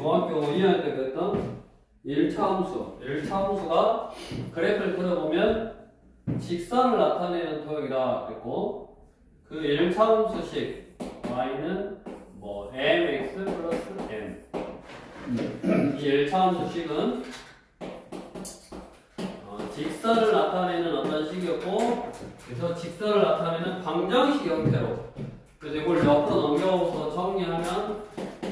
중학교 2학년 때 그랬던 1차 함수. 1차 함수가 그래프를 그려보면 직선을 나타내는 토역이다 그랬고, 그 1차 함수식 y는 뭐 mx 플러스 n. 이 1차 함수식은 직선을 나타내는 어떤 식이었고, 그래서 직선을 나타내는 방정식 형태로. 그래서 이걸 옆으로 넘겨서 정리하면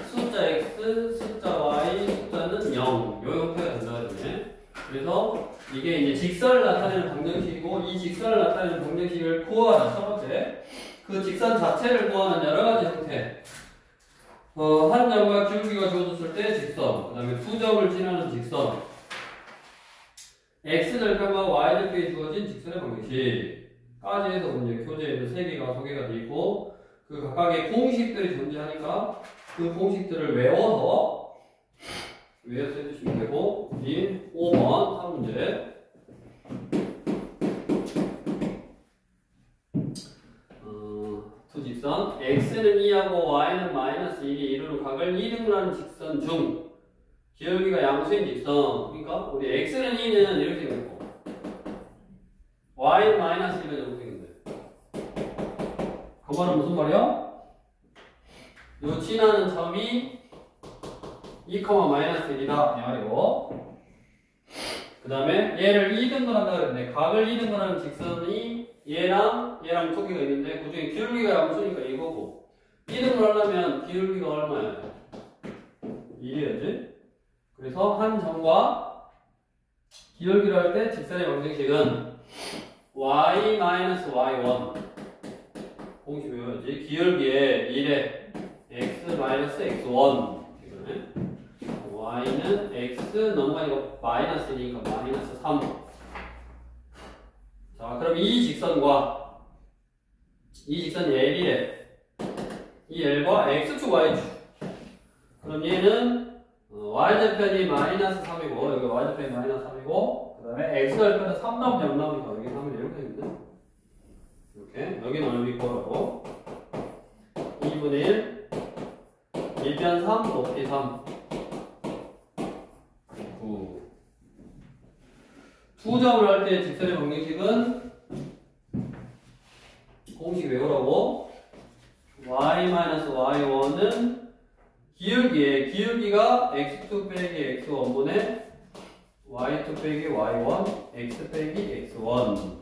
숫자 x, 숫자 y, 숫자는 0. 요 형태가 된다거든요. 그래서 이게 이제 직선을 나타내는 방정식이고, 이 직선을 나타내는 방정식을 구하라. 첫 번째, 그 직선 자체를 구하는 여러 가지 형태. 한 점과 기울기가 주어졌을 때 직선, 그 다음에 두 점을 지나는 직선, x절편과 y절편이 주어진 직선의 방정식까지 해서 이제 교재에도 3개가 소개가 되어 있고, 그 각각의 공식들이 존재하니까 그 공식들을 외워서 해주시면 되고, 이 5번 3문제. 직선 x는 2하고 y는 마이너스 1이 이루는 각을 2등분하는 직선 중 기울기가 양수인 직선. 그러니까 우리 x는 2는 이렇게 되고 y는 마이너스 1은 이렇게 되는데, 그 말은 무슨 말이야? 요 지나는 점이 2, 마이너스 1이다 이 말이고, 그 다음에 얘를 2등분한다 그랬는데 각을 2등분하는 직선이 얘랑 두 개가 있는데 그 중에 기울기가 양수니까 이거고, 2등분 하려면 기울기가 얼마야? 1이었지? 그래서 한 점과 기울기를 할 때 직선의 방정식은 y-y1 공식 외워야지. 기울기에 1에 x-x1 y는 x 넘어가니까 마이너스 1이니까 마이너스 3. 자, 그럼 이 직선과 이 직선이 L이래. 이 L과 X축, Y축. 그럼 얘는 Y절편이 마이너스 3이고, 여기 Y절편이 마이너스 3이고, 그 다음에 X절편은 3 나오면 0 나오니까 여기 3이 이렇게 있는데, 이렇게. 여기 넓이 거라고. 2분의 1, 1변 3, 높이 3. 9. 두 점을 할 때 직선의 방정식은 공식 외우라고. y-y1은 기울기가 x2 빼기 x1분의 y2 빼기 y1 x 빼기 x1.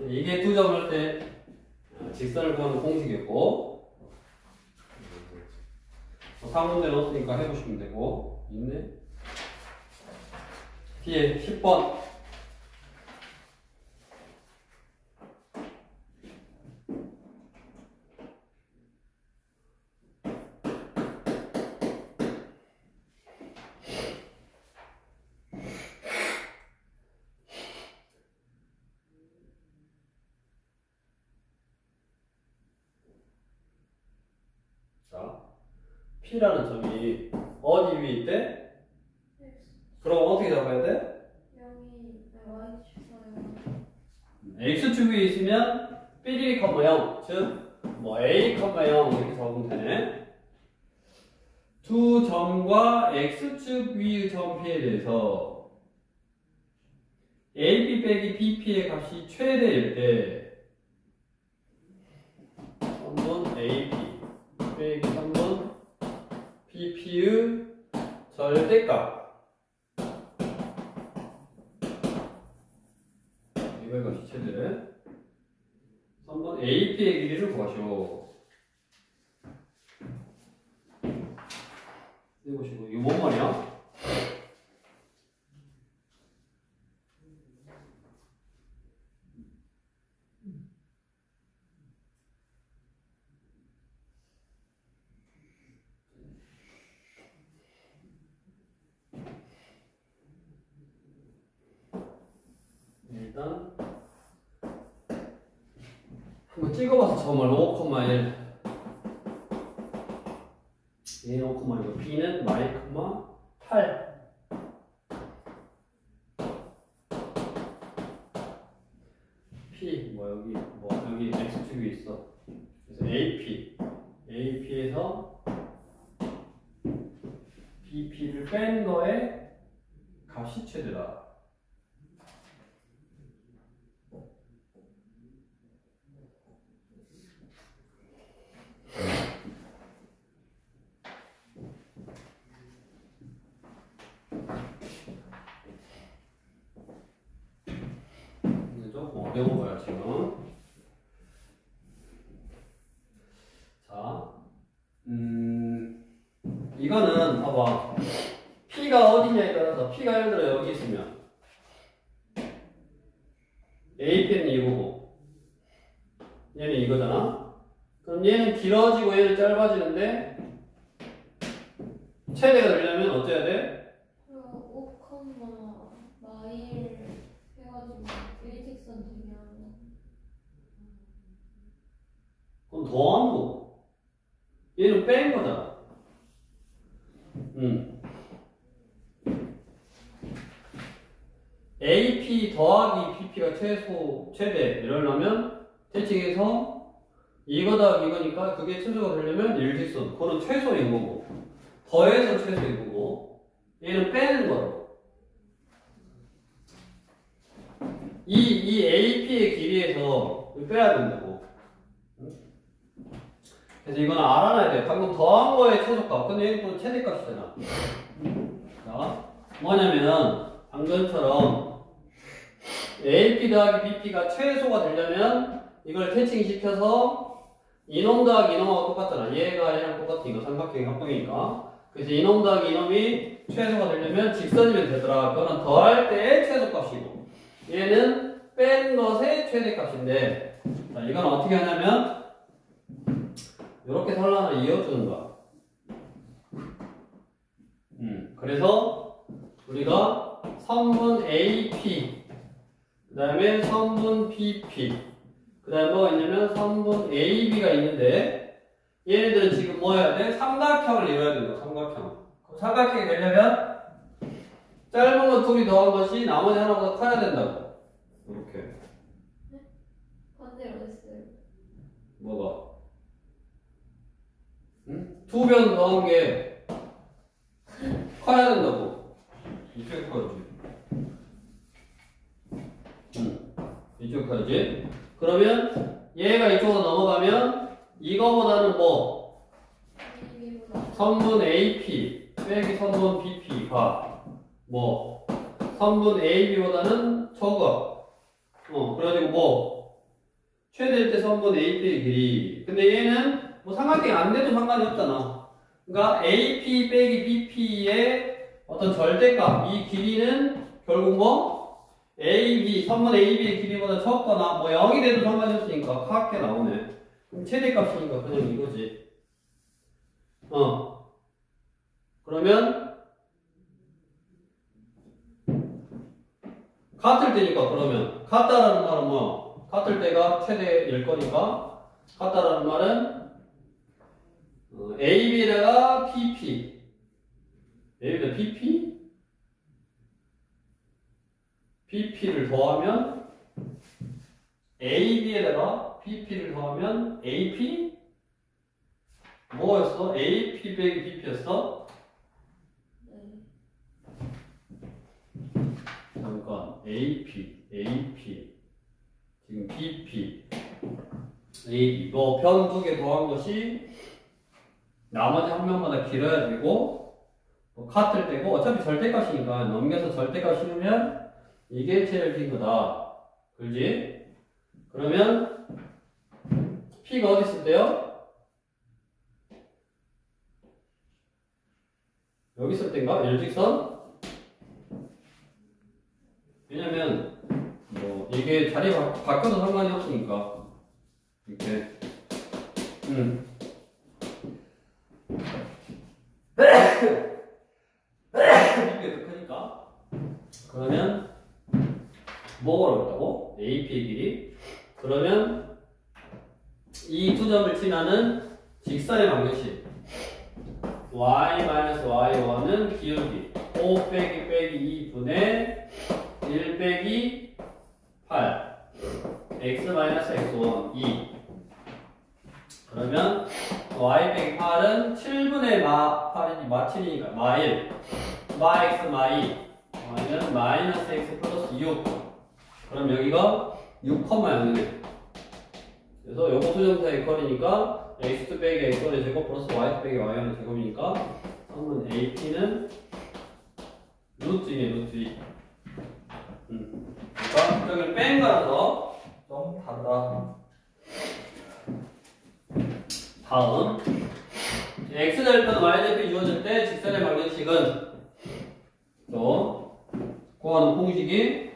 이게 두 점을 할 때 직선을 구하는 공식이었고, 상문제 넣었으니까 해보시면 되고. 있네. 뒤에 10번. 자, P라는 점이 어디 위에 있대? 그럼 어떻게 잡아야 돼? X축 위에 있으면 B1, 0, 즉 뭐 A, 0 이렇게 적으면 되네. 두 점과 X축 위의 점 P에 대해서 AB 빼기 BP의 값이 최대일 때 3번 AB 빼기 3번 BP의 절대값, 이거의 값이 최대. 3번 AP의 길이를 구하시오. 해보시고, 이거 뭔 말이야? 일단 한번 찍어봐서 점을 5,1 A 5,1 B는 마이, 8 P 여기 X축이 있어. 그래서 AP에서 뺀 거의 값이 최대다. 조금 어려운 거야 지금. 자, 이거는 봐봐. P가 어디냐에 따라서 P가 예를 들어 여기 있으면 AP는 이거고 얘는 이거잖아. 그럼 얘는 길어지고 얘는 짧아지는데 최대가 되려면 어째야 돼? 5, 마일 해가지고 일직선 되면 그럼 더한 거고 얘는 뺀 거잖아. AP 더하기 BP가 최대 이러려면 대칭해서 이거 더하기 이거니까 그게 최소가 되려면 일직선. 그거는 최소인 거고 더해서 최소인 거고 얘는 빼는 거라고. 이 AP의 길이에서 빼야 된다고. 그래서 이거는 알아놔야 돼. 방금 더한 거의 최소값. 근데 얘는 또 최대값이잖아. 자, 뭐냐면 방금처럼 AP 더하기 BP가 최소가 되려면 이걸 태칭시켜서 이놈 더하기 이놈하고 똑같잖아. 얘가 얘랑 똑같으니까 삼각형이 합동이니까. 그래서 이놈 더하기 이놈이 최소가 되려면 직선이면 되더라. 그거는 더할 때의 최소값이고 얘는 뺀 것의 최대값인데, 자, 이건 어떻게 하냐면 이렇게 선란을 이어주는 거야. 그래서 우리가 선분 AP 그 다음에 선분 BP 그 다음에 뭐가 있냐면 선분 AB가 있는데 얘네들은 지금 뭐 해야 돼? 삼각형을 이뤄야 된다. 삼각형. 그럼 삼각형이 되려면 짧은 것 둘이 더한 것이 나머지 하나보다 커야 된다고. 이렇게. 반대로 했어요. 뭐가? 응? 두 변 더한 게 커야 된다고. 이쪽에 커야지. 이쪽에 커야지. 그러면 얘가 이쪽으로 넘어가면 이거보다는 뭐? 선분 AP 빼기 선분 BP가 뭐? 선분 AB보다는 적어. 그래가지고 뭐? 최대일 때 선분 AP의 길이. 근데 얘는 뭐 삼각형이 안 돼도 상관이 없잖아. 그러니까 AP 빼기 BP의 어떤 절대값, 이 길이는 결국 뭐? AB, 선분 AB의 길이보다 적거나 뭐 0이 돼도 상관이 없으니까 같게 나오네. 그럼 최대값이니까 그냥 이거지. 그러면 같을 때니까 그러면 같다라는 말은 뭐? 같을 때가 최대일 거니까 같다라는 말은 AB에다가 PP AB에다가 PP? BP를 더하면 AB에다가 BP를 더하면 AP? 뭐였어? AP 빼기 BP였어? 잠깐 AP 지금 BP AB 뭐 변 두 개 더한 것이 나머지 한 명마다 길어야 되고 뭐 같을 때고 어차피 절대값이니까 넘겨서 절대값 씌우면 이게 제일 긴 거다. 그렇지? 그러면 P가 어디 있을 때요? 여기 있을 때인가? 일직선? 왜냐면 뭐 이게 자리가 바뀌어도 상관이 없으니까 이렇게 이게 더 크니까 그러면 뭐가 어렵다고? AP의 길이. 그러면 이 두 점을 지나는 직선의 방정식 y-y1은 기울기 5 빼기 2분의 1 빼기 8 x-x1 2. 그러면 y 빼기 8은 7분의 8이니 마7이니까 마1 마x 마이 y는 마이너스 x 플러스 6. 그럼 여기가 6,0이네. 그래서 요거 수정사의 이퀄이니까 x 빼기 x의 제곱 플러스 y 빼기 y의 제곱이니까 3은 ap는 루트 2네, 루트 2. 그러니까 저기를 뺀 거라서 좀 다르다. 다음 x절편 y절편이 주어질 때 직선의 방정식은 또 구하는 공식이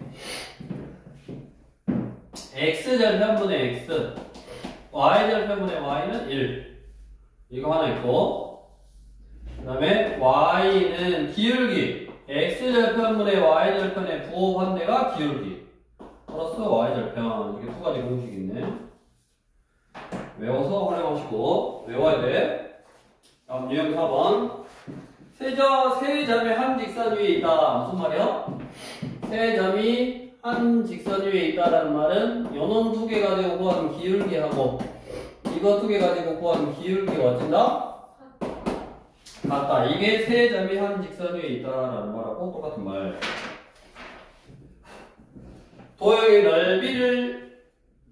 x절편분의 x y절편분의 y는 1 이거 하나 있고 그 다음에 y는 기울기 x절편분의 y절편의 부호반대가 기울기 플러스 y절편 이게 두 가지 공식이 있네. 외워서 활용하시고 외워야 돼. 다음 유형 4번 세 점이 한 직선 위에 있다. 무슨 말이야? 세 점이 한 직선 위에 있다라는 말은 요놈 두 개 가지고 구하는 기울기하고 이거 두 개 가지고 구하는 기울기가 어쩐다? 같다. 이게 세 점이 한 직선 위에 있다라는 말하고 똑같은 말. 도형의 넓이를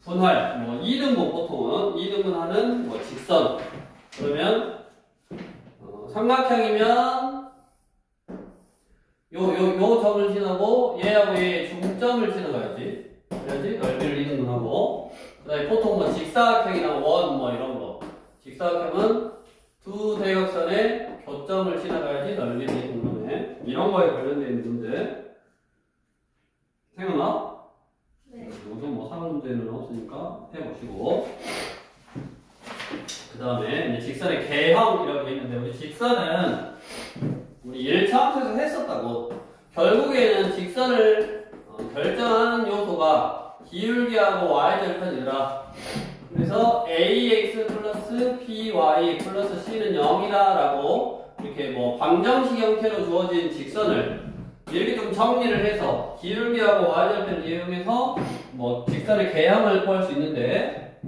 분할, 뭐 2등분 보통은 2등분하는 뭐 직선. 그러면 삼각형이면 요 점을 지나고 얘하고 얘의 중점을 지나가야지. 그래야지 넓이를 2등분하고. 그다음에 보통 뭐 직사각형이나 원 뭐 이런 거. 직사각형은 두 대각선의 교점을 지나가야지 넓이를 2등분하네. 이런 거에 관련된 있는 문제. 생각나? 네. 요즘 뭐 사는 문제는 없으니까 해보시고. 그 다음에 직선의 개형이라고 있는데 우리 직선은 우리 1차 함수에서 했었다고. 결국에는 직선을 결정하는 요소가 기울기하고 y절편이더라. 그래서 ax 플러스 by 플러스 c는 0이다 라고 이렇게 뭐 방정식 형태로 주어진 직선을 이렇게 좀 정리를 해서 기울기하고 y절편을 이용해서 뭐 직선의 개형을 구할 수 있는데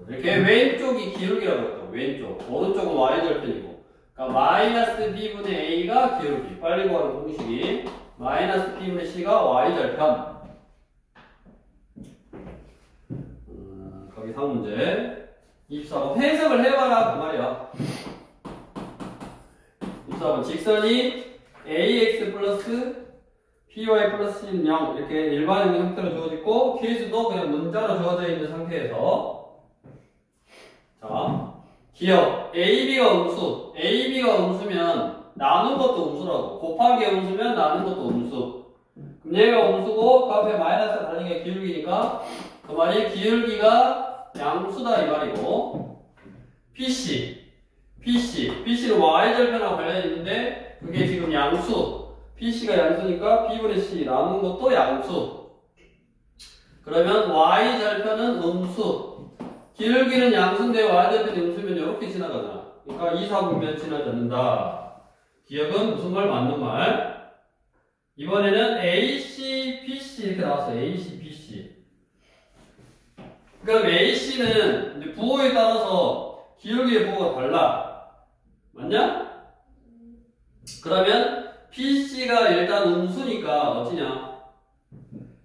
이렇게 왼쪽이 기울기라고 했죠. 왼쪽. 오른쪽은 y절편이고. 그러니까 마이너스 b분의 a가 기울기. 빨리 구하는 공식이 마이너스 b분의 c가 y절편. 거기 상문제. 24번 해석을 해봐라 그 말이야. 24번 직선이 ax 플러스 by 플러스 c는 0 이렇게 일반적인 형태로 주어졌고 계수도 그냥 문자로 주어져 있는 상태에서 자, 기억 AB가 음수. AB가 음수면 나눈 것도 음수라고. 곱하기 음수면 나눈 것도 음수. 그럼 얘가 음수고 그 앞에 마이너스가 달린 게 기울기니까 그 말이 기울기가 양수다 이 말이고. PC는 y절편하고 관련이 있는데 그게 지금 양수. PC가 양수니까 B분의 C 나눈 것도 양수. 그러면 y절편은 음수. 기울기는 양수인데 y절편이 음수면 이렇게 지나가잖아. 그러니까 2, 4분면 지나지 않는다. 기억은 무슨 말 맞는 말? 이번에는 AC, BC 이렇게 나왔어. AC, BC. 그럼 AC는 부호에 따라서 기울기의 부호가 달라. 맞냐? 그러면 BC가 일단 음수니까 어찌냐?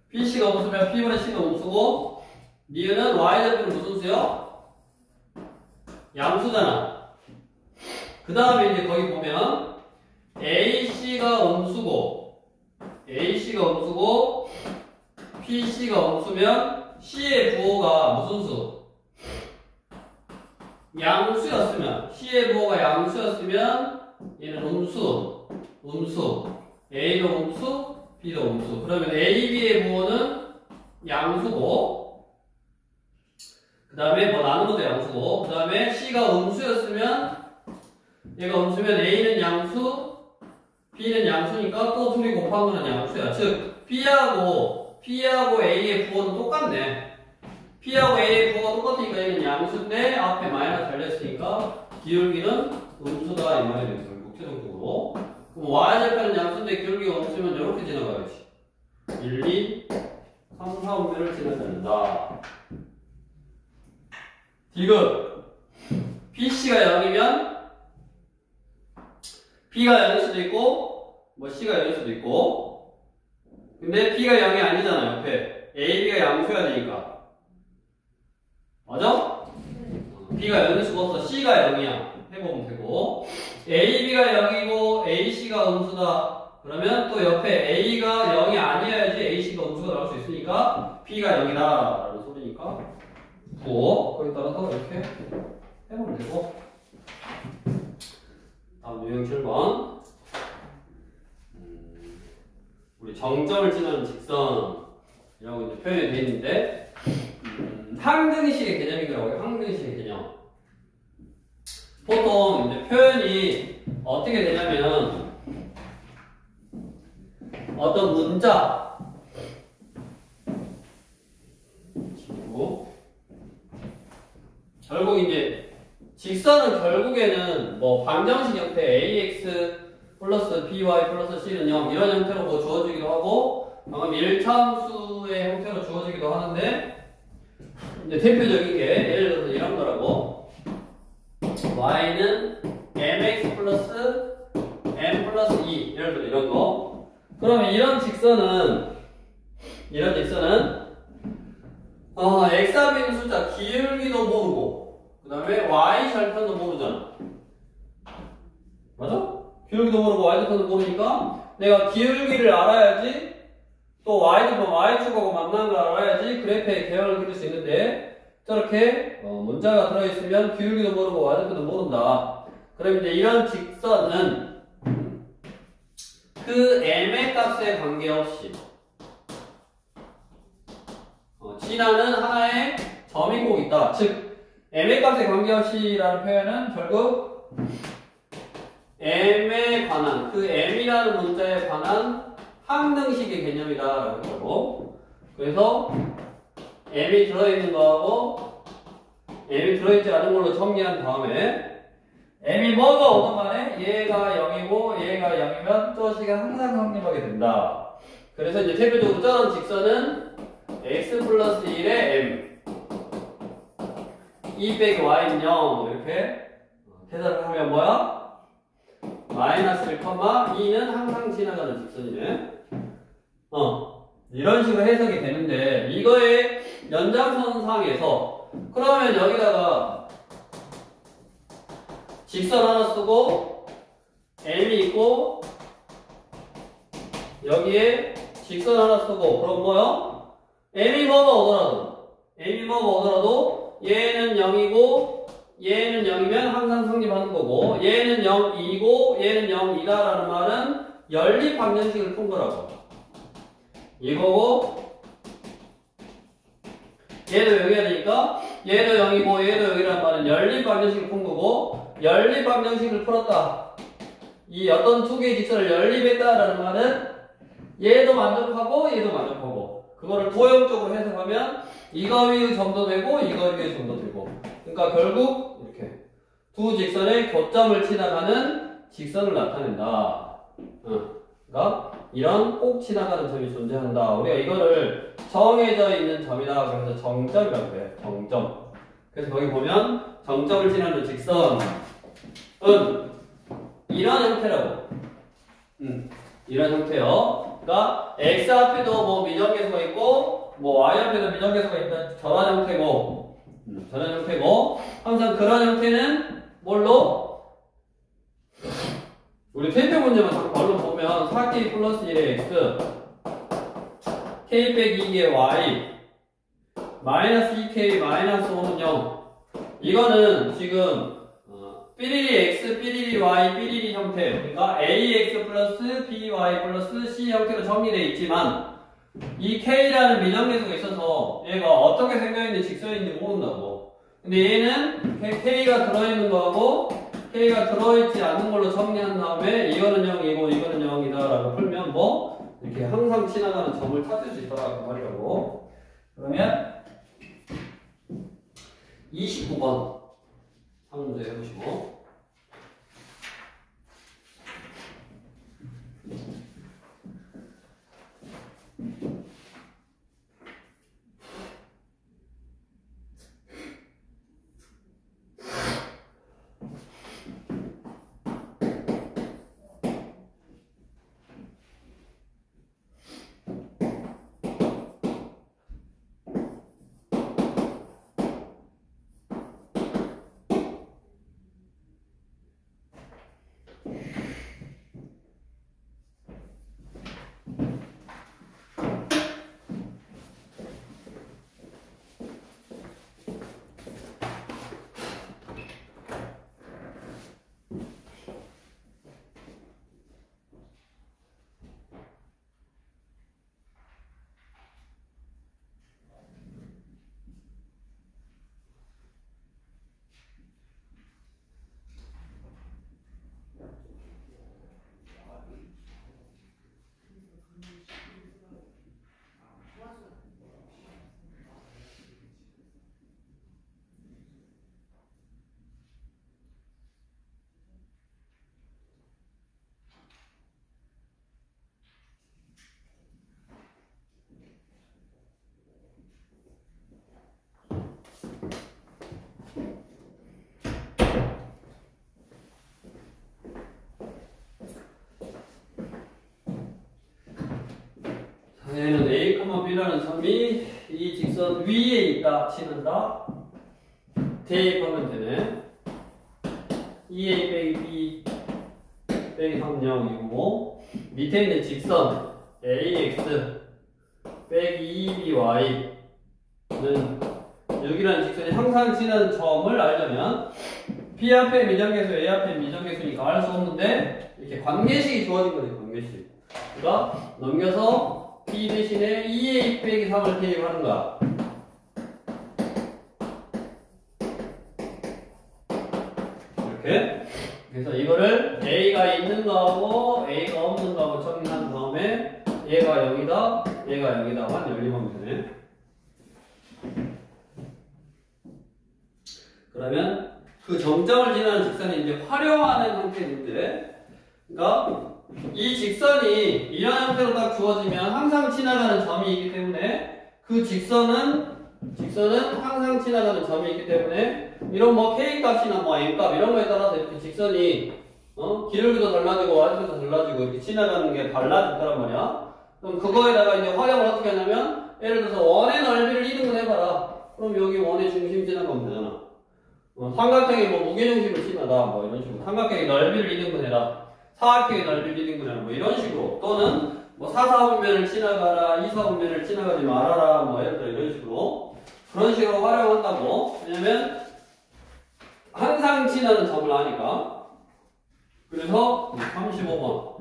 BC가 음수면 B분의 C가 음수고 니은은 y절편은 무슨 수요? 양수잖아. 그 다음에 이제 거기 보면 AC가 음수고 PC가 음수면 C의 부호가 무슨 수? 양수였으면 C의 부호가 양수였으면 얘는 음수 A도 음수 B도 음수. 그러면 A, B의 부호는 양수고 그 다음에 뭐 나누는 것도 양수고 그 다음에 C가 음수였으면 얘가 음수면 A는 양수 B는 양수니까 또 둘이 곱한 거는 양수야. 즉 B하고 A의 부호는 똑같네. P하고 A의 부호가 똑같으니까 얘는 양수인데 앞에 마이너스 달렸으니까 기울기는 음수다 이 말이 되죠. 최종적으로. 그럼 y절편은 양수인데 기울기가 음수면 이렇게 지나가야지. 1, 2, 3, 4분면을 지나지 않는다. 디귿 BC가 0이면 B가 0일 수도 있고 뭐 C가 0일 수도 있고. 근데 B가 0이 아니잖아, 옆에. A, B가 양수야 되니까. 맞아? B가 0일 수가 없어. C가 0이야. 해보면 되고. A, B가 0이고 A, C가 음수다. 그러면 또 옆에 A가 0이 아니어야지 A, C가 음수가 나올 수 있으니까 B가 0이다 라는 소리니까 9. 거기에 따라서 이렇게 해보면 되고. 다음 유형 7번. 우리 정점을 지나는 직선이라고 이제 표현이 되어 있는데, 항등식의 개념이더라고요. 항등식의 개념. 보통 이제 표현이 어떻게 되냐면, 어떤 문자, 그리고 결국 이제 직선은 결국에는 뭐 방정식 형태 ax 플러스 by 플러스 c는 0 이런 형태로 뭐 주어지기도 하고, 방금 1차함수의 형태로 주어지기도 하는데, 이제 대표적인 게 예를 들어서 이런 거라고. y는 mx 플러스 m 플러스 2 예를 들어 이런 거. 그러면 이런 직선은 x 앞에 있는 숫자 기울기도 모르고 그 다음에 y 절편도 모르잖아. 맞아? 기울기도 모르고 y 절편도 모르니까 내가 기울기를 알아야지, 또 y절편 y축하고 만나는 걸 알아야지 그래프의 개형을 그릴 수 있는데, 저렇게 문자가 들어있으면 기울기도 모르고 y절편도 모른다. 그럼 이제 이런 직선은 그 m의 값에 관계없이 지나는 하나의 점이 꼭 있다. 즉 m의 값에 관계없이라는 표현은 결국 m에 관한, 그 m이라는 문자에 관한 항등식의 개념이다라고 했고, 그래서 m이 들어있는 거하고 m이 들어있지 않은 걸로 정리한 다음에 m이 뭐가 오든 간에 얘가 0이고 얘가 0이면 저식은 항상 성립하게 된다. 그래서 이제 대표적으로 저런 직선은 x 플러스 1에 m 2 빼기 y는 0 이렇게 계산을 하면 뭐야? 마이너스 1, 2는 항상 지나가는 직선이네. 이런 식으로 해석이 되는데, 이거의 연장선상에서 그러면 여기다가 직선 하나 쓰고 m이 있고 여기에 직선 하나 쓰고, 그럼 뭐요? m이 뭐가 오더라도 얘는 0이고 얘는 0이면 항상 성립하는 거고, 얘는 0이고 얘는 0이다라는 말은 연립 방정식을 푼 거라고. 이거고 얘도 0이어야 되니까 얘도 0이고 얘도 0이라는 말은 연립 방정식을 푼 거고, 연립 방정식을 풀었다. 이 어떤 두 개의 직선을 연립했다라는 말은 얘도 만족하고 얘도 만족하고, 그거를 도형적으로 해석하면 이거 위의 점도 되고 이거 위의 점도 되고, 그러니까 결국 이렇게 두 직선의 교점을 지나가는 직선을 나타낸다. 그러니까 이런 꼭 지나가는 점이 존재한다. 우리가 이거를 정해져 있는 점이다. 그래서 정점이라고 해요. 정점. 그래서 거기 보면 정점을 지나는 직선은 이런 형태라고. 이런 형태요. 그러니까 x 앞에도 뭐 미정계수가 있고 뭐 y 앞에도 미정계수가 있는 저런 형태고, 저런 형태고, 항상 그런 형태는 뭘로? 우리 테이프 문제만 자꾸 발로 보면 4k 플러스 1의 x k 빼기 2의 y 마이너스 2k 마이너스 5는 0. 이거는 지금 삐리리 x, 삐리리 y, 삐리리 형태, 그러니까 ax 플러스 by 플러스 c 형태로 정리되어 있지만 이 k라는 미정계수가 있어서 얘가 어떻게 생겨있는 직선인지 모른다고. 근데 얘는 k가 들어있는 거하고 k가 들어있지 않는 걸로 정리한 다음에 이거는 0이고 이거는 0이다 라고 풀면 뭐 이렇게 항상 지나가는 점을 찾을 수 있다 그 말이라고. 그러면 29번 한 문제 해보시고. B라는 점이 이 직선 위에 있다 치는다. 대입하면 되네. 2A 빼기 B 빼기 3, 0, 2고 밑에 있는 직선 AX 빼기 2BY는 6이라는 직선이 항상 지나는 점을 알려면 B 앞에 미정계수, A 앞에 미정계수니까 알 수 없는데 이렇게 관계식이 주어진 거지, 관계식. 그러니까 넘겨서 B 대신에 2A 빼기 3을 대입하는 거야. 이렇게. 그래서 이거를 A가 있는 거하고 A가 없는 거하고 정리한 다음에 얘가 0이다, 얘가 0이다 만 연립하면 되네. 그러면 그 정점을 지나는 직선이 이제 활용하는 형태인데, 그러니까 이 직선이 이런 형태로 딱 주어지면 항상 지나가는 점이 있기 때문에 그 직선은 항상 지나가는 점이 있기 때문에 이런 뭐 K 값이나 뭐 N 값 이런 거에 따라서 이렇게 직선이 기울기도 달라지고 와이드도 달라지고 이렇게 지나가는 게 달라질 거란 말이야. 그럼 그거에다가 이제 활용을 어떻게 하냐면 예를 들어서 원의 넓이를 이등분 해봐라. 그럼 여기 원의 중심 지나가면 되잖아. 삼각형이 뭐 무게중심을 지나다 뭐 이런 식으로 삼각형의 넓이를 이등분해라. 사각형의 넓이를 이등분해라 뭐 이런 식으로 또는 뭐 4사분면을 지나가라 2사분면을 지나가지 말아라 뭐 예를 들어 이런 식으로 그런 식으로 활용한다고. 왜냐면 항상 지나는 점을 아니까. 그래서 35번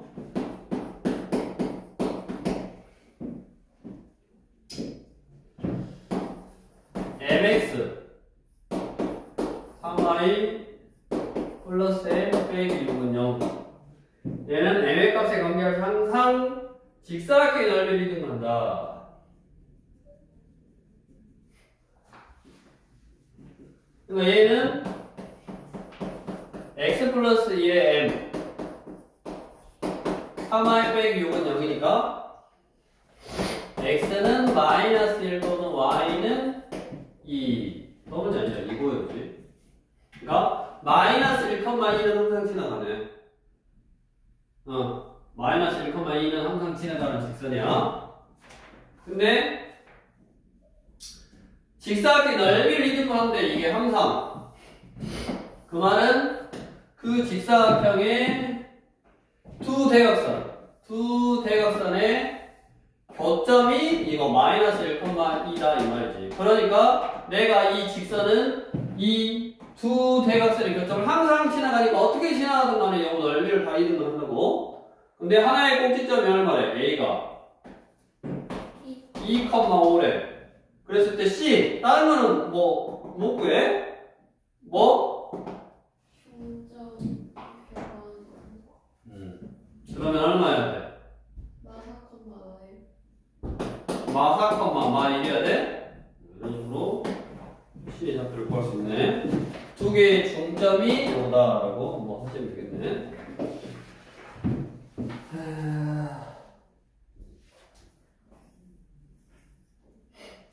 mx 3y 플러스 m 빼기 6은 0. 얘는 m의 값에 관계해서 항상 직사각형의 넓이를 이등분한다. 그러니까 얘는 x 플러스 1의 m 3y 빼기 6은 0이니까 x는 마이너스 1 또는 y는 2. 더 문제 아니야. 이거였지. 그러니까 마이너스 1, 2는 항상 지나가네. 마이너스 1, 2는 항상 지나가는 직선이야. 근데 직사각형의 넓이를 이등분하는데 이게 항상 그 말은 그 직사각형의 두 대각선의 교점이 이거 마이너스 1, 2다 이 말이지. 그러니까 내가 이 직선은 이 두 대각선의 교점을 항상 지나가니까 어떻게 지나가든 간에 이 넓이를 다 이등분 한다고. 근데 하나의 꼭지점이 얼마래? A가 2,5래. 그랬을 때 C 다른 거는 뭐 구해? 뭐? 그러면 얼마야 돼? 마사, 이래야 돼? 이런 식으로 C의 좌표를 구할 수 있네. 두 개의 중점이 요다라고 뭐 하시면 되겠네.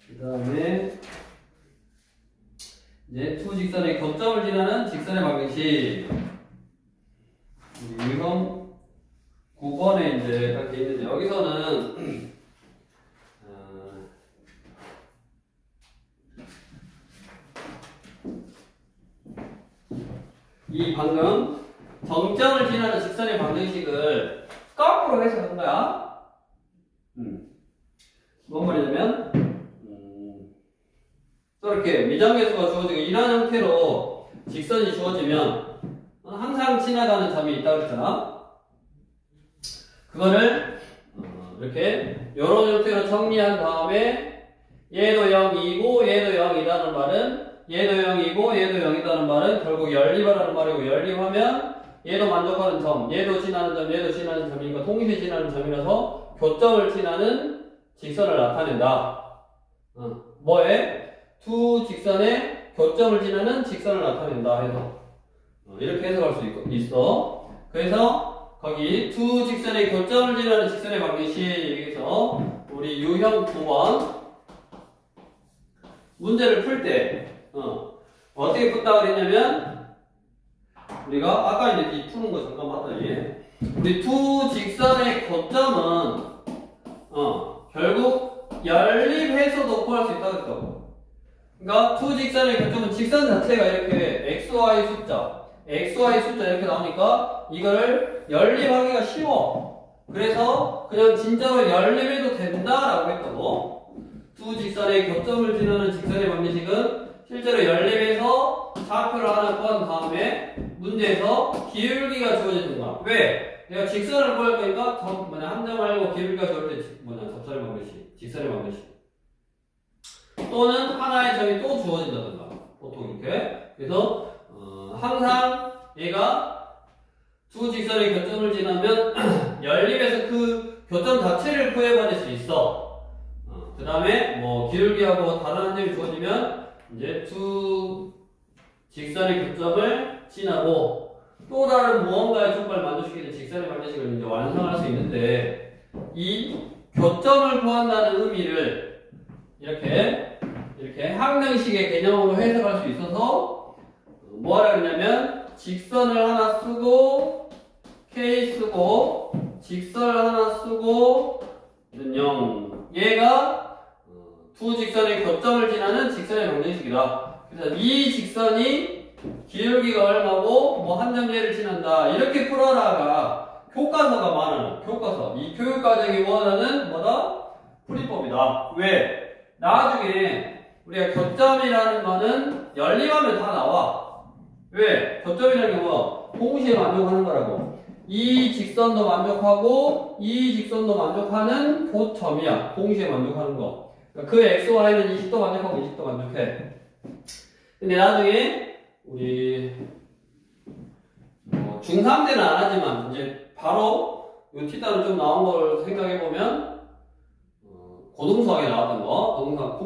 그 다음에 이제 두 직선의 교점을 지나는 직선의 방정식. 유형 9번에 이제 딱 돼 있는데 여기서는 이 방금 정점을 지나는 직선의 방정식을 거꾸로 해석한 거야. 뭔 말이냐면 또 이렇게 미정계수가 주어지고 이런 형태로 직선이 주어지면 항상 지나가는 점이 있다고 그랬잖아. 그거를 이렇게 이런 형태로 정리한 다음에 얘도 0이고 얘도 0이라는 말은 얘도 0이고 얘도 0이라는 말은 결국 연립하라는 말이고 연립하면 얘도 만족하는 점, 얘도 지나는 점, 얘도 지나는 점이니까 동시에 지나는 점이라서 교점을 지나는 직선을 나타낸다. 뭐에? 두 직선의 교점을 지나는 직선을 나타낸다 해서 이렇게 해석할 수 있어. 그래서 거기 두 직선의 교점을 지나는 직선의 방정식에서 우리 유형 9번 문제를 풀 때 어떻게 푼다고 그랬냐면 우리가 아까 이제 이 푸는 거 잠깐 봤더니 우리 두 직선의 교점은 결국 연립해서도 구할 수 있다 그랬다고. 그러니까 두 직선의 교점은 직선 자체가 이렇게 xy 숫자 이렇게 나오니까 이거를 연립하기가 쉬워. 그래서 그냥 진짜로 연립해도 된다라고 했다고. 두 직선의 교점을 지나는 직선의 방정식은 실제로 연립해서 좌표를 하나 구한 다음에 문제에서 기울기가 주어지는 거야. 왜? 내가 직선을 구할 거니까 한 점 알고 기울기가 주어질 때 접선의 방정식, 직선의 방정식. 또는 하나의 점이 또 주어진다든가. 보통 이렇게. 그래서 항상 얘가 두 직선의 교점을 지나면 연립해서 그 교점 자체를 구해버릴 수 있어. 그 다음에 뭐 기울기하고 다른 한 점이 주어지면 이제 두 직선의 교점을 지나고 또 다른 무언가의 촉발을 만족시키는 직선의 방정식을 이제 완성할 수 있는데, 이 교점을 구한다는 의미를 이렇게 항등식의 개념으로 해석할 수 있어서 뭐 하라 그러냐면, 직선을 하나 쓰고 K 쓰고 직선을 하나 쓰고 0, 얘가 두 직선의 교점을 지나는 직선의 방정식이다. 그래서 이 직선이 기울기가 얼마고 뭐 한 점 얘를 지난다, 이렇게 풀어라가 교과서가 말하는 교과서, 이 교육과정이 원하는 뭐다? 풀이법이다. 왜? 나중에 우리가 교점이라는 거는 연립하면 다 나와. 왜? 교점이라는 게 뭐? 동시에 만족하는 거라고. 이 직선도 만족하고 이 직선도 만족하는 교점이야. 동시에 만족하는 거. 그 XY는 20도 만족하고 20도 만족해. 근데 나중에 우리 중3 때는 안 하지만 이제 바로 이 T자로 좀 나온 걸 생각해보면 고등수학에 나왔던 거, 고등수학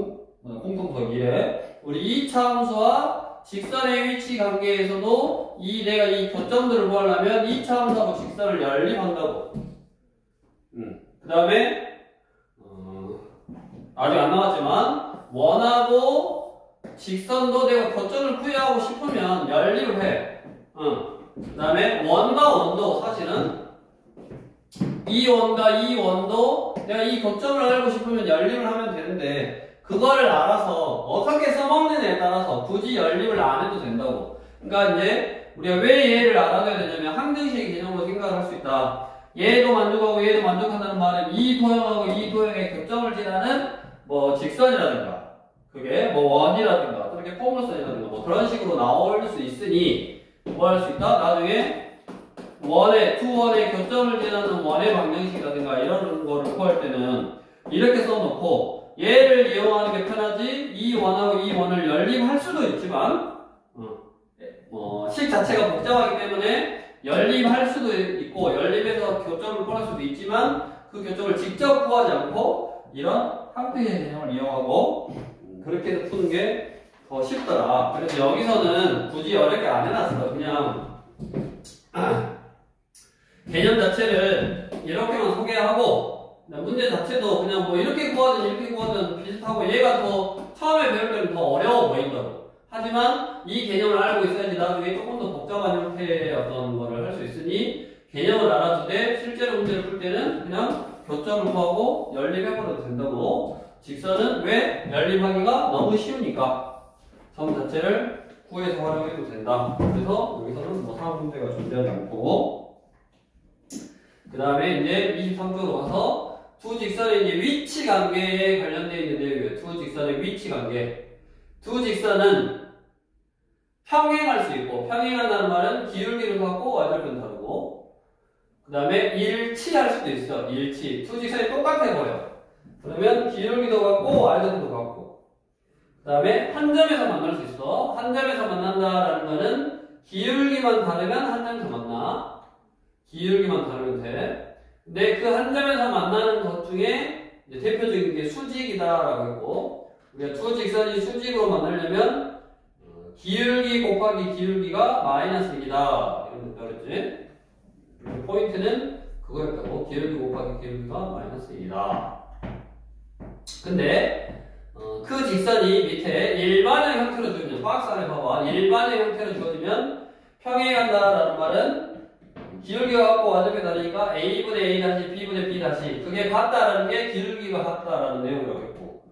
공통수학 1에 우리 2차 함수와 직선의 위치 관계에서도 내가 이 교점들을 구하려면 2차 함수하고 직선을 연립한다고. 그 다음에 아직 안 나왔지만 원하고 직선도 내가 교점을 구해하고 싶으면 연립을 해. 그 다음에 원과 원도, 사실은 이 원과 이 원도 내가 이 교점을 알고 싶으면 연립을 하면 되는데, 그거를 알아서 어떻게 써먹느냐에 따라서 굳이 연립을 안 해도 된다고. 그러니까 이제 우리가 왜 얘를 알아둬야 되냐면, 항등식의 개념으로 생각을 할 수 있다. 얘도 만족하고 얘도 만족한다는 말은 이 도형하고 이 도형의 교점을 지나는 뭐 직선이라든가, 그게 뭐 원이라든가 이렇게 포물선이라든가 뭐 그런 식으로 나올 수 있으니 뭐 할 수 있다? 나중에 두 원의 교점을 지나는 원의 방정식이라든가 이런 거를 구할 때는 이렇게 써놓고, 얘를 이용하는 게 편하지 이 원하고 이 원을 연립할 수도 있지만 식 자체가 복잡하기 때문에 연립할 수도 있고 연립해서 교점을 구할 수도 있지만 그 교점을 직접 구하지 않고 이런 항등의 개념을 이용하고 그렇게 해서 푸는 게 더 쉽더라. 그래서 여기서는 굳이 어렵게 안 해놨어. 그냥 개념 자체를 이렇게만 소개하고 문제 자체도 그냥 뭐 이렇게 구하든 비슷하고, 얘가 더 처음에 배울 때는 더 어려워 보인다고. 하지만 이 개념을 알고 있어야지 나중에 조금 더 복잡한 형태의 어떤 거를 할 수 있으니, 개념을 알아두되 실제로 문제를 풀 때는 그냥 교점을 구하고 연립해버려도 된다고. 직선은 왜? 연립하기가 너무 쉬우니까 점 자체를 구해서 활용해도 된다. 그래서 여기서는 뭐 상황 문제가 존재하지 않고, 그 다음에 이제 23쪽으로 가서 두 직선의 이제 위치 관계에 관련되어 있는 내용이에요. 두 직선의 위치 관계. 두 직선은 평행할 수 있고, 평행한다는 말은 기울기를 갖고 y절편 다르고, 그 다음에 일치할 수도 있어. 일치. 두 직선이 똑같아 보여. 그러면 기울기도 같고 y절편도 같고, 그 다음에 한 점에서 만날 수 있어. 한 점에서 만난다라는 거는 기울기만 다르면 한 점에서 만나. 기울기만 다르면 돼. 근데 그 한 점에서 만나는 것 중에 이제 대표적인 게 수직이다라고 했고, 우리가 두 직선이 수직으로 만나려면 기울기 곱하기 기울기가 마이너스 1이다. 이런 거 그랬지? 포인트는 그거였다고. 기울기 곱하기 기울기가 마이너스 1이다. 근데 그 직선이 밑에 일반의 형태로 주어지면, 박스 안에 봐봐. 일반의 형태로 주어지면 평행한다라는 말은 기울기가 같고 완전히 다르니까 A분의 A 다시 B분의 B 다시 그게 같다라는 게 기울기가 같다라는 내용이라고 했고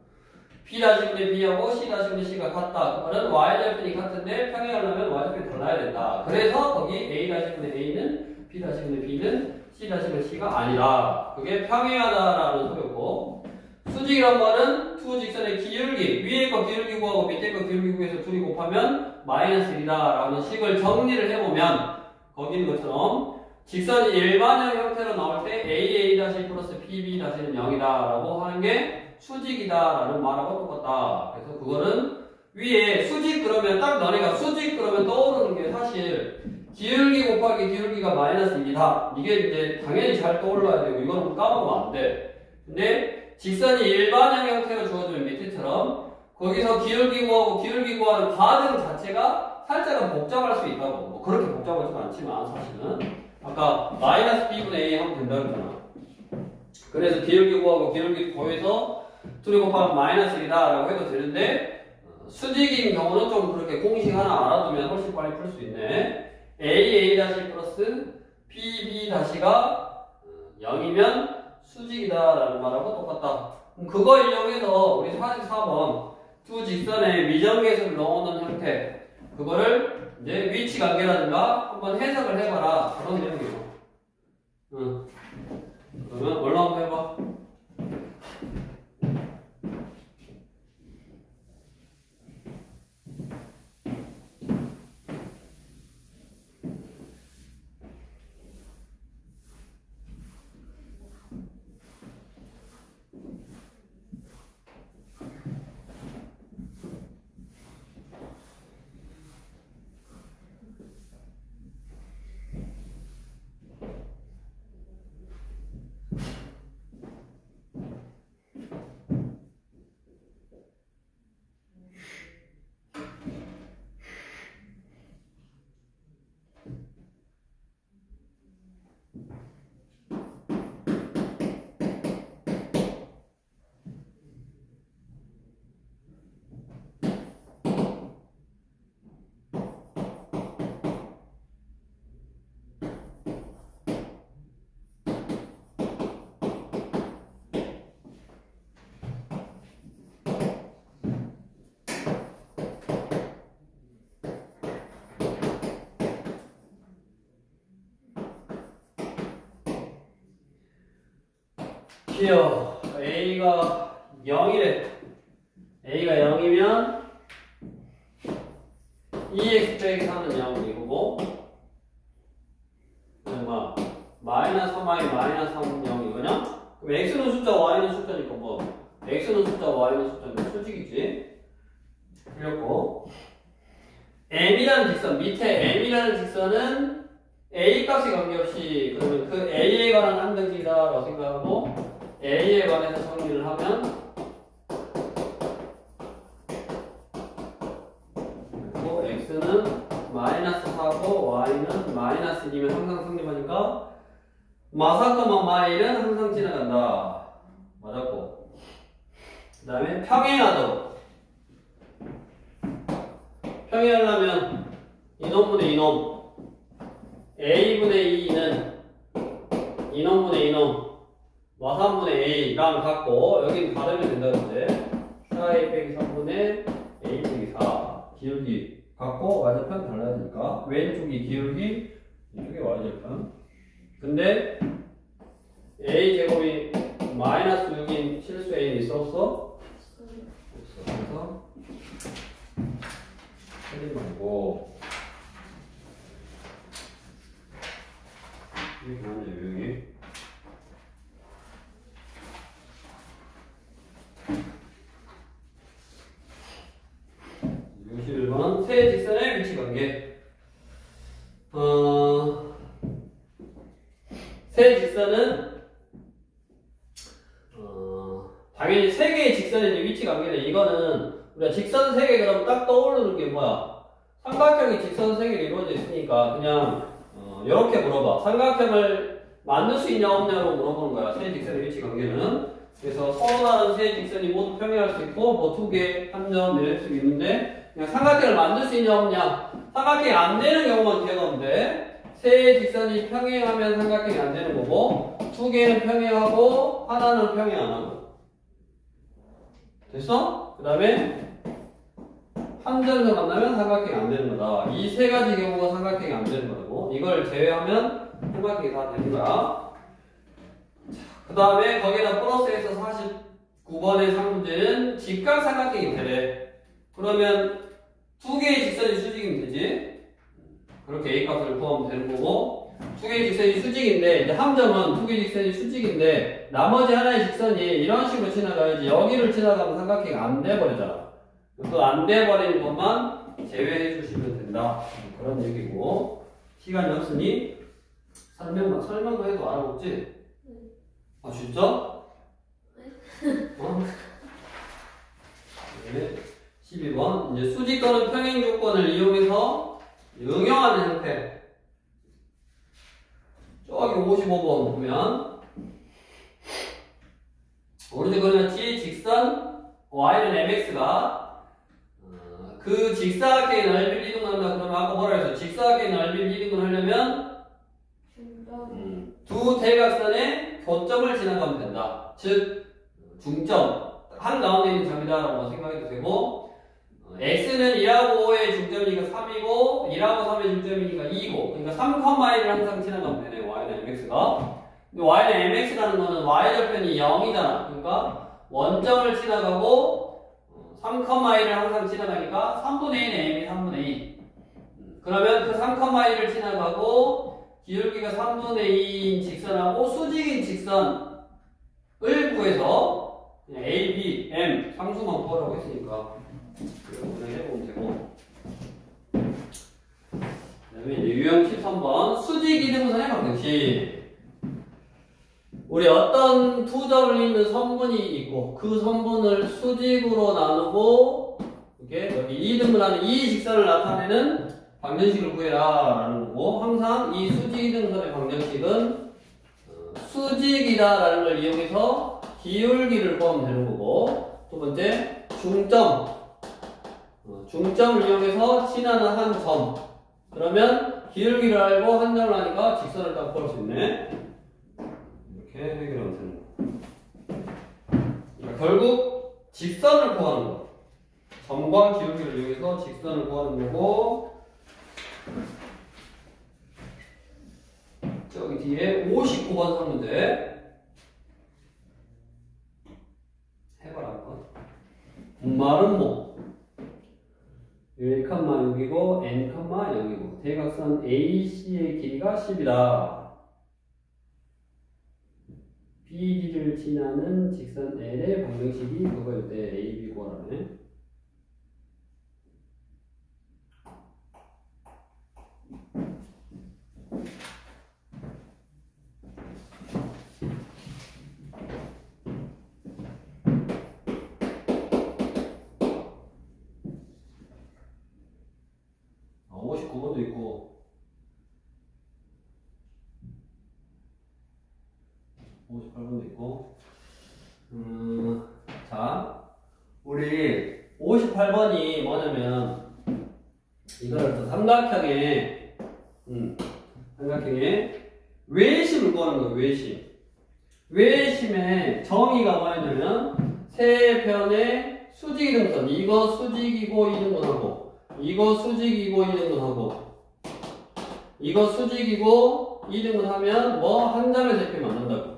B 다시분의 B하고 C 다시분의 C가 같다. 그거는 Y절편이 같은데 평행하려면 Y절편이 달라야 된다. 그래서 거기 A 다시분의 A는 B 다시분의 B는 C 다시분의 C가 아니라 그게 평행하다라는 소리였고 수직이란 말은 두 직선의 기울기 위에 거 기울기 구하고 밑에 거 기울기 구해서 둘이 곱하면 마이너스 1이다 라는 식을 정리를 해보면 거기 있는 것처럼 직선이 일반형 형태로 나올 때 AA- 플러스 PB-는 0이다 라고 하는 게 수직이다 라는 말하고 똑같다. 그래서 그거는 위에 수직 그러면 딱 너네가 수직 그러면 떠오르는 게 사실 기울기 곱하기 기울기가 마이너스 1이다. 이게 이제 당연히 잘 떠올라야 되고 이거는 까먹으면 안 돼. 근데 직선이 일반형 형태로 주어지면 밑에처럼 거기서 기울기 구하고 기울기 구하는 과정 자체가 살짝은 복잡할 수 있다고. 뭐 그렇게 복잡하지는 않지만 사실은 아까 마이너스 B분의 A 하면 된다고 했잖아. 그래서 기울기 구하고 기울기 구해서 둘이 곱하면 마이너스 1이다 라고 해도 되는데 수직인 경우는 좀 그렇게 공식 하나 알아두면 훨씬 빨리 풀 수 있네. AA- 플러스 PB-가 0이면 수직이다 라는 말하고 똑같다. 그거 이용해서 우리 44번 두 직선의 미정계수를 넣어놓은 형태 그거를 이제 위치 관계라든가 한번 해석을 해봐라 그런 내용이에요. 그러면 얼른 한번 해봐. 기어 A가 0이래. A가 0이면 2x 빼기 3은 0이고 얼마? 마이너스 3y 마이너스 3은 0이거냐? 그럼 x는 숫자 y는 숫자니까 뭐 x는 숫자 y는 숫자니까 수직이지. 틀렸고 m이라는 직선 밑에 m이라는 직선은 a 값에 관계없이 그러면 그 a에 관한 한등식이다라고 생각하고 a에 관해서 정리를 하면 그리고 x는 마이너스 4고 y는 마이너스 2면 항상 성립하니까 마사커만 마일은 항상 지나간다. 맞았고 그 다음에 평행하도 평행하려면 이놈분의 이놈 a분의 2는 이놈분의 이놈 마산분의 a랑 같고 여기는 가르면 된다는데 4a 빼기 3분의 a 빼기 4 기울기 같고 y절편 달라야 되니까 왼쪽이 기울기 이쪽이 y절편. 근데 a제곱이 마이너스 6인 실수 a는 있었어? 없어. 그래서 틀린 말고 이게 뭐냐 여기 61번 세 직선의 위치 관계. 세 직선은 당연히 세 개의 직선의 위치 관계인데 이거는 우리가 직선 세 개 그러면 딱 떠오르는 게 뭐야? 삼각형이 직선 세 개로 이루어져 있으니까 그냥 이렇게 물어봐. 삼각형을 만들 수 있냐 없냐로 물어보는 거야. 세 직선의 위치 관계는. 그래서 서로 다른 세 직선이 모두 평행할 수 있고 뭐 두 개, 한 점 이럴 수 있는데 그냥 삼각형을 만들 수 있냐 없냐. 삼각형이 안 되는 경우만 기억하면 돼. 세 직선이 평행하면 삼각형이 안 되는 거고, 두 개는 평행하고 하나는 평행 안 하고. 됐어? 그 다음에 한 점에서 만나면 삼각형이 안 되는 거다. 이 세 가지 경우가 삼각형이 안 되는 거고, 이걸 제외하면 삼각형이 다 되는 거야. 그 다음에 거기다 플러스해서 49번의 상문제는 직각삼각형이 되래. 그러면 두 개의 직선이 수직이면 되지. 그렇게 A 값을 구하면 되는 거고, 두 개의 직선이 수직인데, 이제 함정은 두 개의 직선이 수직인데, 나머지 하나의 직선이 이런 식으로 지나가야지 여기를 지나가면 삼각형이 안 돼버리잖아. 그 안 돼버리는 것만 제외해 주시면 된다. 그런 얘기고, 시간이 없으니 설명만 해도 알아먹지? 아, 진짜? 어? 네. 12번. 이제 수직 또는 평행 조건을 이용해서 응용하는 형태. 저기 55번 보면, 오른쪽 그려놨지? 직선 y는 mx가 그 직사각형의 넓이를 이동한다. 그러면 아까 뭐라 했어? 직사각형의 넓이를 이동을 하려면 두 대각선의 교점을 지나가면 된다. 즉 중점 한가운데 있는 점이다라고 생각해도 되고, x는 2하고 5의 중점이니까 3이고 1하고 3의 중점이니까 2고, 그러니까 3,1을 항상 지나가면 되네. y는 mx가. 근데 y는 mx라는 거는 y절편이 0이잖아. 그러니까 원점을 지나가고 3,1을 항상 지나가니까 3분의 1의 m이 3분의 2. 그러면 그 3,1을 지나가고 기울기가 3분의 2인 직선하고 수직인 직선을 구해서 A, B, M 상수만 구하라고 했으니까 그냥 해보면 되고, 그 다음에 이제 유형 13번 수직 이등분선의 방정식. 우리 어떤 두 점을 잇는 선분이 있고 그 선분을 수직으로 나누고 이렇게 여기 2등분하는 이 직선을 나타내는 방정식을 구해라 라는 거고, 항상 이 수직 이등분선의 방정식은 수직이다 라는 걸 이용해서 기울기를 구하면 되는 거고, 두 번째 중점을 이용해서 지나는 한 점. 그러면 기울기를 알고 한 점을 하니까 직선을 딱 구할 수 있네. 이렇게 해결하면 되는 거. 그러니까 결국 직선을 구하는 거. 점과 기울기를 이용해서 직선을 구하는 거고, 저기 뒤에 59번 상문제 해봐라 한번. 분말은 뭐 1,6이고 n,0이고 대각선 AC의 길이가 10이다. BD를 지나는 직선 L의 방정식이 그거일 때 AB 구하라네. 아, 59번도 있고 58번도 있고. 자, 우리 58번이 뭐냐면 이거를 삼각형의 외심을 구하는 거예요. 외심의 정의가 뭐냐면 세 편의 수직이등선, 이거 수직이고 이등분하고, 이거 수직이고 이등분하고, 이거 수직이고 이등분하면 뭐 한 점에서 이렇게 만난다고.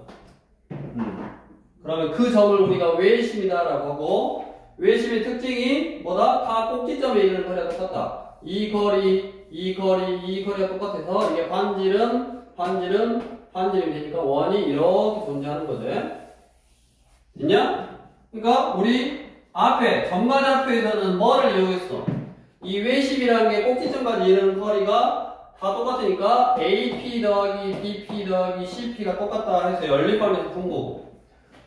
그러면 그 점을 우리가 외심이다라고 하고, 외심의 특징이 뭐다? 다 꼭지점에 있는 거리가 똑같다. 이 거리가 똑같아서 이게 반지름 되니까 원이 이렇게 존재하는 거지. 됐냐? 그러니까 우리 앞에 점과 좌표에서는 뭐를 이용했어? 이 외심이라는 게 꼭지점까지 이르는 거리가 다 똑같으니까 AP 더하기 BP 더하기 CP가 똑같다 해서 연립방에서 푼 거고,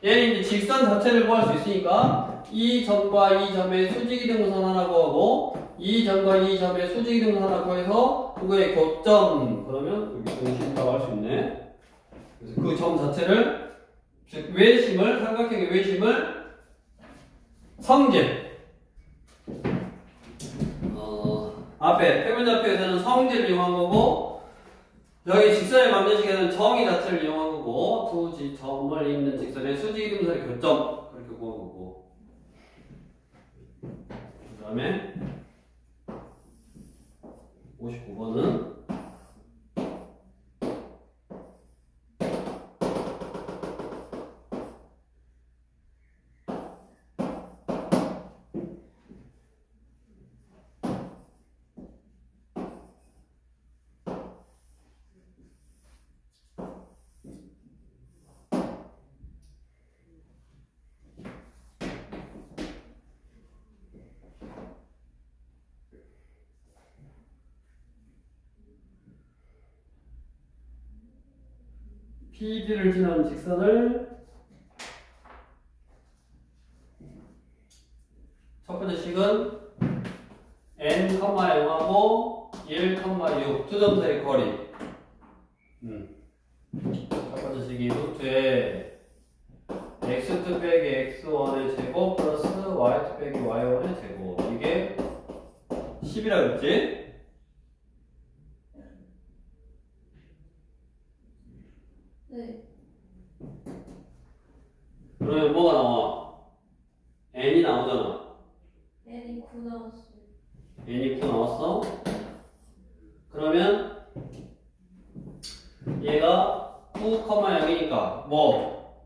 얘는 이제 직선 자체를 구할 수 있으니까 이 점과 이 점의 수직이등분선 하나 구하고 이 점과 이 점의 수직이등분선 하나 구해서 그거의 교점, 그러면 여기 중심이라고 할 수 있네. 그래서 그 점 자체를, 즉 외심을, 삼각형의 외심을 성질, 앞에 표면좌표에서는 성질을 이용한 거고, 여기 직선의 방정식에는 정의 자체를 이용한 거고 두 점을 잇는 직선의 수직이동선의 교점 그렇게 구한 거고 그 다음에 59번은 PD를 지나는 직선을 첫 번째 식은 n, 0하고 1, 6 두 점 사이 거리 첫 번째 식이 루트에 x2 빼기 x1의 제곱 플러스 y2 빼기 y1의 제곱 이게 10이라 그랬지? 네. 그러면 뭐가 나와? n이 나오잖아. n이 9 나왔어요. n이 9 나왔어? 그러면 얘가 9, 0이니까 뭐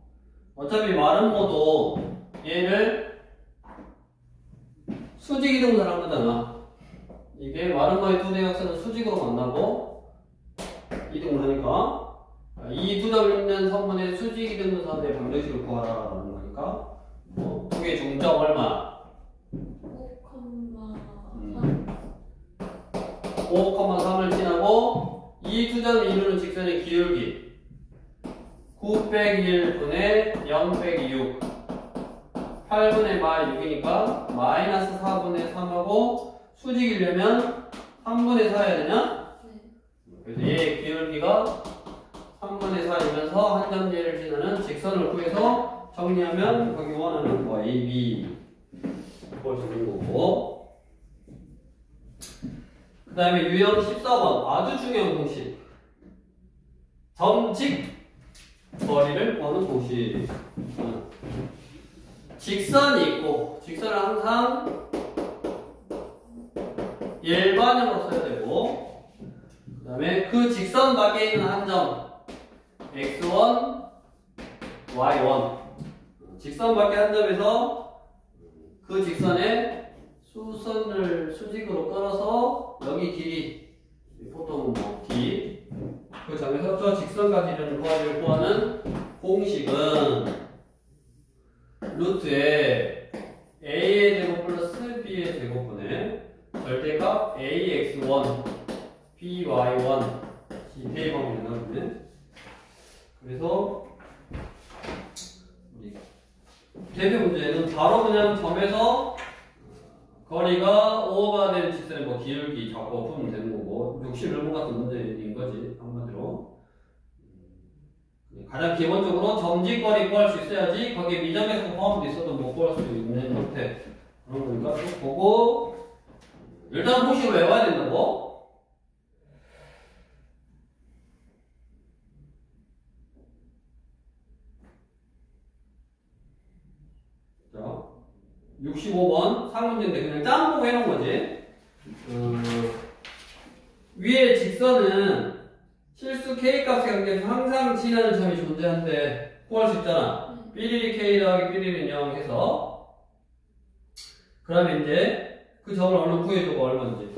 어차피 마름모도 얘를 수직 이동을 한 거잖아. 이게 마름모의 두 대각선은 수직으로 만나고 이동을 하니까 이 두 점 있는 선분의 수직 이등분선의 방정식을 구하라라는 거니까 두 개의 중점 얼마? 5,3을 지나고 이 두 점이 이루는 직선의 기울기 9 빼기 1분의 0 빼기 6 8분의 마이 6이니까 마이너스 4분의 3하고 수직이려면 3분의 4 해야 되냐? 그래서 얘의 기울기가 3분의 4이면서 한 점지를 지나는 직선을 구해서 정리하면 거기 원하는 거 A, B 그걸 적는 거고 그 다음에 유형 14번 아주 중요한 공식 점직 거리를 구하는 공식 직선이 있고 직선을 항상 일반형으로 써야 되고 그 다음에 그 직선 밖에 있는 한 점 x1, y1 직선 밖에 한 점에서 그 직선에 수선을 수직으로 끌어서 여기 길이 보통은 뭐 d 그 점에서 저 직선과 이르는 거리를 구하는 공식은 루트에 a의 제곱 플러스 b의 제곱분의 절대값 ax1 by1 대입하면 되나 보네. 그래서 우리 대표 문제는 바로 그냥 점에서 거리가 5가 되는 직선의 뭐 기울기 잡고 풀면 되는 거고 욕심을 같은 문제인 거지 한마디로. 가장 기본적으로 점직거리 구할 수 있어야지 거기에 미적에서 포함돼 있어도 못 구할 수 있는 형태 그런 거니까 쭉 보고 일단 공식을 외워야 된다고. 자, 65번 상문제인데 그냥 짬 보고 해놓은 거지. 위에 직선은 실수 K값의 관계에서 항상 지나는 점이 존재한데 구할 수 있잖아. 삐리리 K 더하기 삐리리 0 해서 그러면 이제 그 점을 얼른 구해주고 얼마인지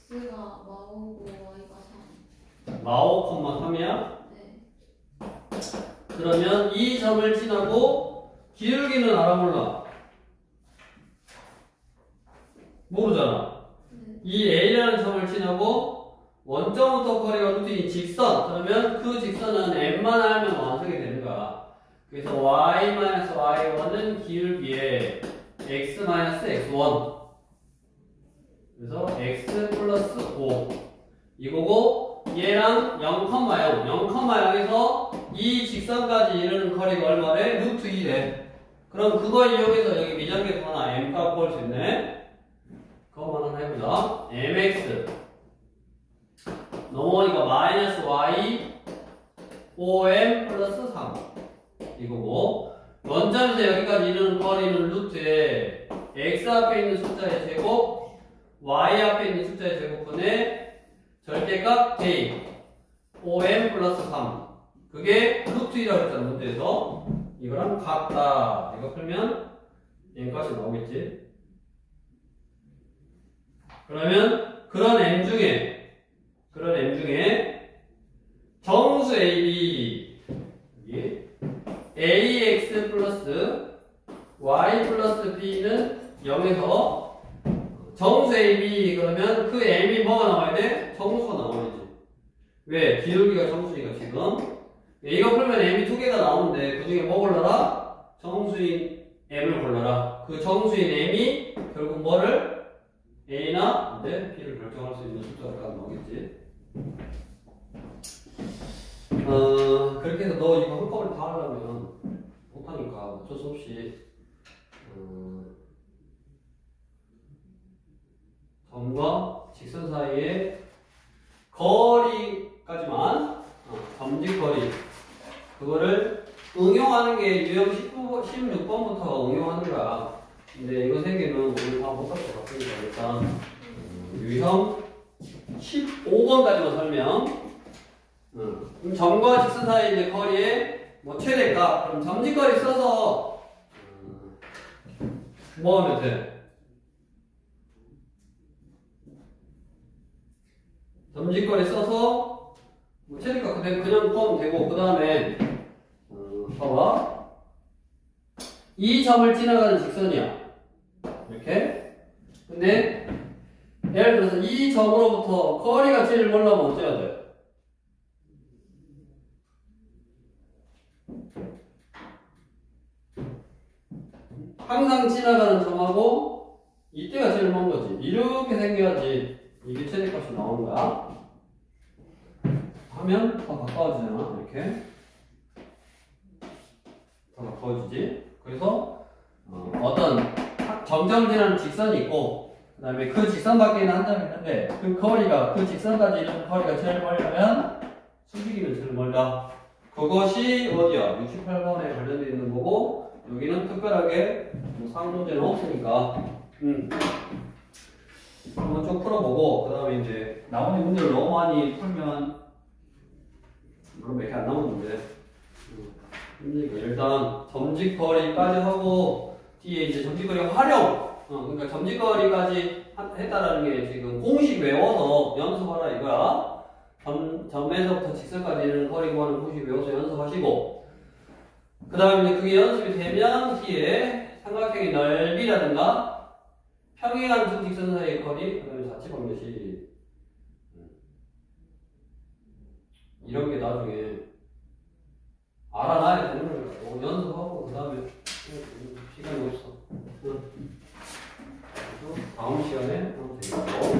x가 마오고 y가 3. 마오, 3이야? 네. 그 그러면 이 점을 지나고 기울기는 알아 몰라? 모르잖아. 이 A라는 점을 지나고 원점부터 거리가 루틴이 직선. 그러면 그 직선은 M만 알면 완성이 되는 거야. 그래서 y-y1은 기울기에 x-x1. 그래서 x 플러스 5. 이거고 얘랑 0,0. 0,0에서 이 직선까지 이르는 거리가 얼마래? 루트 2래. 그럼 그거 이용해서 여기 미정계수 하나 m 값 구할 수 있네. 그거만 하나 해보자. mx 넘어오니까 마이너스 y 5m 플러스 3 이거고 원점에서 여기까지 이르는 거리는 루트에 x 앞에 있는 숫자의 제곱 y 앞에 있는 숫자의 제곱분의 절대값 j 5m 플러스 3 그게 루트 2라고 했잖아 문제에서. 이거랑 같다. 이거 풀면 m값이 나오겠지. 그러면 그런 m 중에 정수 AB 여기 ax 플러스 y 플러스 b는 0에서 정수 AB 그러면 그 m이 뭐가 나와야 돼? 정수가 나와야지. 왜? 기울기가 정수니까 지금. 이거 풀면 m이 두 개가 나오는데 그 중에 뭐 골라라? 정수인 m을 골라라. 그 정수인 m이 결국 뭐를? a나 이제 b를 결정할 수 있는 숫자가 나오겠지. 그렇게 해서 너 이거 한꺼번에 다 하려면 못하니까 어쩔 수 없이 점과 직선 사이의 거리까지만 점직거리 그거를 응용하는 게 유형 16번부터 응용하는 거야. 근데 이거 세 개는 오늘 다 못 할 것 같으니까 일단 유형 15번까지만 설명. 그럼 점과 직선 사이의 이제 거리의 뭐 최대값. 그럼 점직거리 써서 뭐 하면 돼? 점직거리 써서 뭐 최대값 그냥 구하면 되고 그 다음에 봐봐. 이 점을 지나가는 직선이야. 이렇게. 근데 예를 들어서 이 점으로부터 거리가 제일 멀려면 어째야 돼? 항상 지나가는 점하고 이때가 제일 먼 거지. 이렇게 생겨야지 이게 최대값이 나오는 거야. 하면 더 가까워지잖아. 이렇게 더 가까워지지. 그래서 어떤 점점 지나는 직선이 있고 그 다음에 그 직선 밖에는 한 점이 있는데 그 거리가 그 직선까지 이르는 거리가 제일 멀려면 수직이면 제일 멀다. 그것이 어디야? 68번에 관련되어 있는 거고 여기는 특별하게 뭐 사항 문제는 없으니까 한번 쭉 풀어보고 그 다음에 이제 나머지 문제를 너무 많이 풀면 물론 몇 개 안 남았는데 일단 점직거리까지 하고 뒤에 이제 점직거리 활용 그러니까 점직거리까지 했다라는 게 지금 공식 외워서 연습하라 이거야. 점에서부터 직선까지 이르는 거리 구하는 공식 외워서 연습하시고 그 다음에 이제 그게 연습이 되면 뒤에 삼각형의 넓이라든가 평행한 두 직선 사이의 거리 그 다음에 자치 방정식 이런 게 나중에 알아놔야 되는 거니까 연습하고 그 다음에 시간이 없어. 다음 시간에 하면 되겠고